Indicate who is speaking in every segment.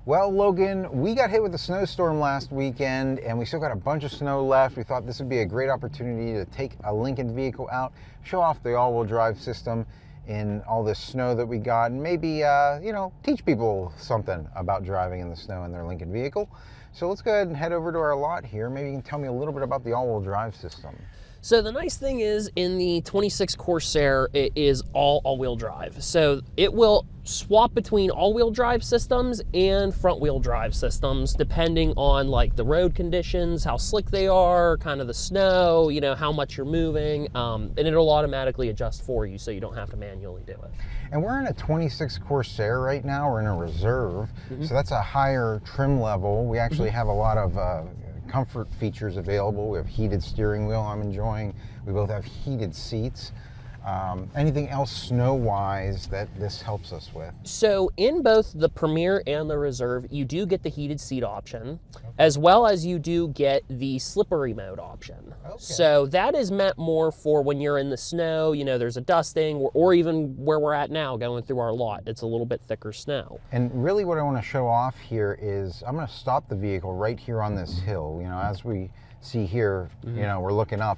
Speaker 1: Well, Logan, we got hit with a snowstorm last weekend and we still got a bunch of snow left. We thought this would be a great opportunity to take a Lincoln vehicle out, show off the all-wheel drive system in all this snow that we got, and maybe, teach people something about driving in the snow in their Lincoln vehicle. So let's go ahead and head over to our lot here. Maybe you can tell me a little bit about the all-wheel drive system.
Speaker 2: So the nice thing is, in the 26 Corsair, it is all-wheel drive. So it will swap between all-wheel drive systems and front-wheel drive systems, depending on like the road conditions, how slick they are, kind of the snow, how much you're moving, and it'll automatically adjust for you, so you don't have to manually do it.
Speaker 1: And we're in a 26 Corsair right now. We're in a Reserve, so that's a higher trim level. We actually have a lot of comfort features available. We have heated steering wheel I'm enjoying. We both have heated seats. Anything else snow-wise that this helps us with?
Speaker 2: So in both the Premier and the Reserve, you do get the heated seat option, as well as you do get the slippery mode option. Okay. So that is meant more for when you're in the snow, there's a dusting, or even where we're at now going through our lot. It's a little bit thicker snow.
Speaker 1: And really what I want to show off here is I'm going to stop the vehicle right here on this hill. As we see here, we're looking up.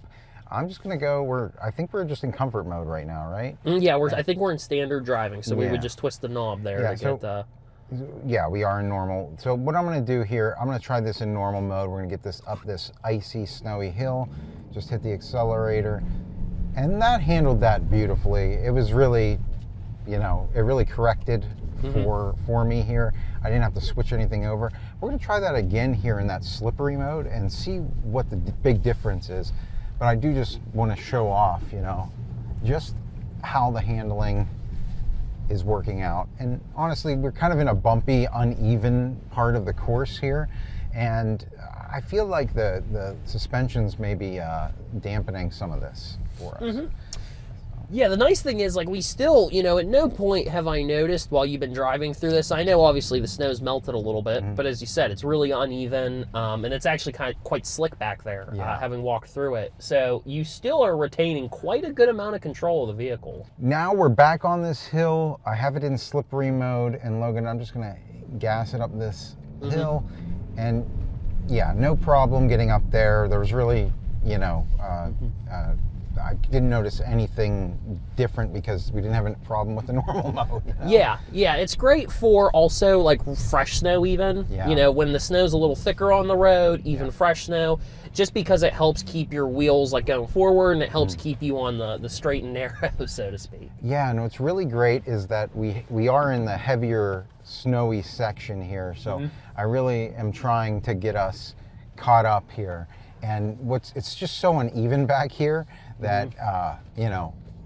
Speaker 1: I'm just going to go, I think we're just in comfort mode right now, right?
Speaker 2: Yeah, I think we're in standard driving, so we would just twist the knob there to get...
Speaker 1: Yeah, we are in normal. So what I'm going to do here, I'm going to try this in normal mode. We're going to get this up this icy, snowy hill. Just hit the accelerator. And that handled that beautifully. It was really, it really corrected for me here. I didn't have to switch anything over. We're going to try that again here in that slippery mode and see what the big difference is. But I do just want to show off, just how the handling is working out. And honestly, we're kind of in a bumpy, uneven part of the course here. And I feel like the suspensions may be dampening some of this for us. Yeah,
Speaker 2: the nice thing is, we still, at no point have I noticed while you've been driving through this. I know obviously the snow's melted a little bit, but as you said, it's really uneven, and it's actually quite slick back there, having walked through it. So you still are retaining quite a good amount of control of the vehicle.
Speaker 1: Now we're back on this hill. I have it in slippery mode, and Logan, I'm just gonna gas it up this hill, and yeah, no problem getting up there. There was really, I didn't notice anything different because we didn't have a problem with the normal mode.
Speaker 2: Yeah, it's great for also fresh snow even. When the snow's a little thicker on the road, even fresh snow, just because it helps keep your wheels going forward, and it helps keep you on the straight and narrow, so to speak.
Speaker 1: Yeah, and what's really great is that we are in the heavier snowy section here, so I really am trying to get us caught up here. And it's just so uneven back here that,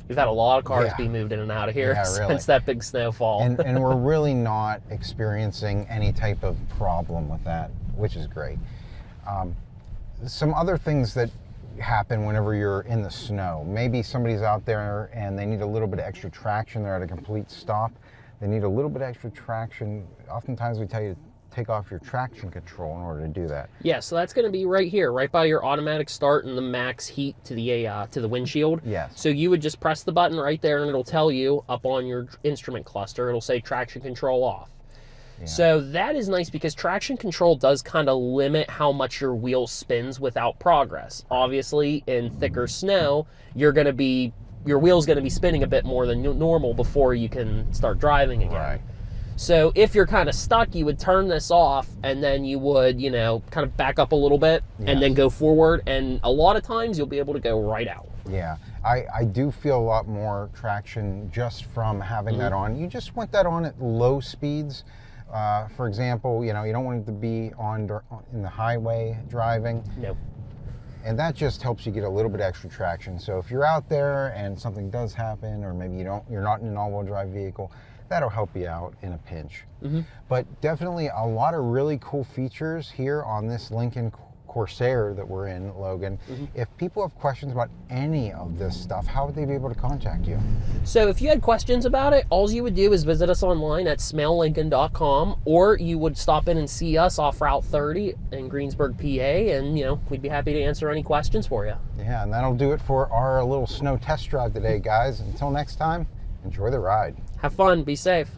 Speaker 2: We've had a lot of cars be moved in and out of here since that big snowfall.
Speaker 1: And we're really not experiencing any type of problem with that, which is great. Some other things that happen whenever you're in the snow. Maybe somebody's out there and they need a little bit of extra traction. They're at a complete stop. They need a little bit extra traction. Oftentimes we tell you to take off your traction control in order to do that.
Speaker 2: Yeah, so that's going to be right here, right by your automatic start and the max heat to the windshield.
Speaker 1: Yes.
Speaker 2: So you would just press the button right there, and it'll tell you up on your instrument cluster, it'll say traction control off. Yeah. So that is nice because traction control does kind of limit how much your wheel spins without progress. Obviously, in thicker snow, your wheel's going to be spinning a bit more than normal before you can start driving again.
Speaker 1: Right.
Speaker 2: So if you're kind of stuck, you would turn this off, and then you would, kind of back up a little bit and then go forward. And a lot of times you'll be able to go right out.
Speaker 1: Yeah, I do feel a lot more traction just from having that on. You just want that on at low speeds. For example, you don't want it to be on in the highway driving.
Speaker 2: Nope.
Speaker 1: And that just helps you get a little bit extra traction. So if you're out there and something does happen, or maybe you're not in an all-wheel drive vehicle, that'll help you out in a pinch. But definitely a lot of really cool features here on this Lincoln Corsair that we're in, Logan. If people have questions about any of this stuff, how would they be able to contact you?
Speaker 2: So if you had questions about it, all you would do is visit us online at smaillincoln.com, or you would stop in and see us off Route 30 in Greensburg, PA, and we'd be happy to answer any questions for you.
Speaker 1: Yeah, and that'll do it for our little snow test drive today, guys. Until next time, enjoy the ride.
Speaker 2: Have fun, be safe.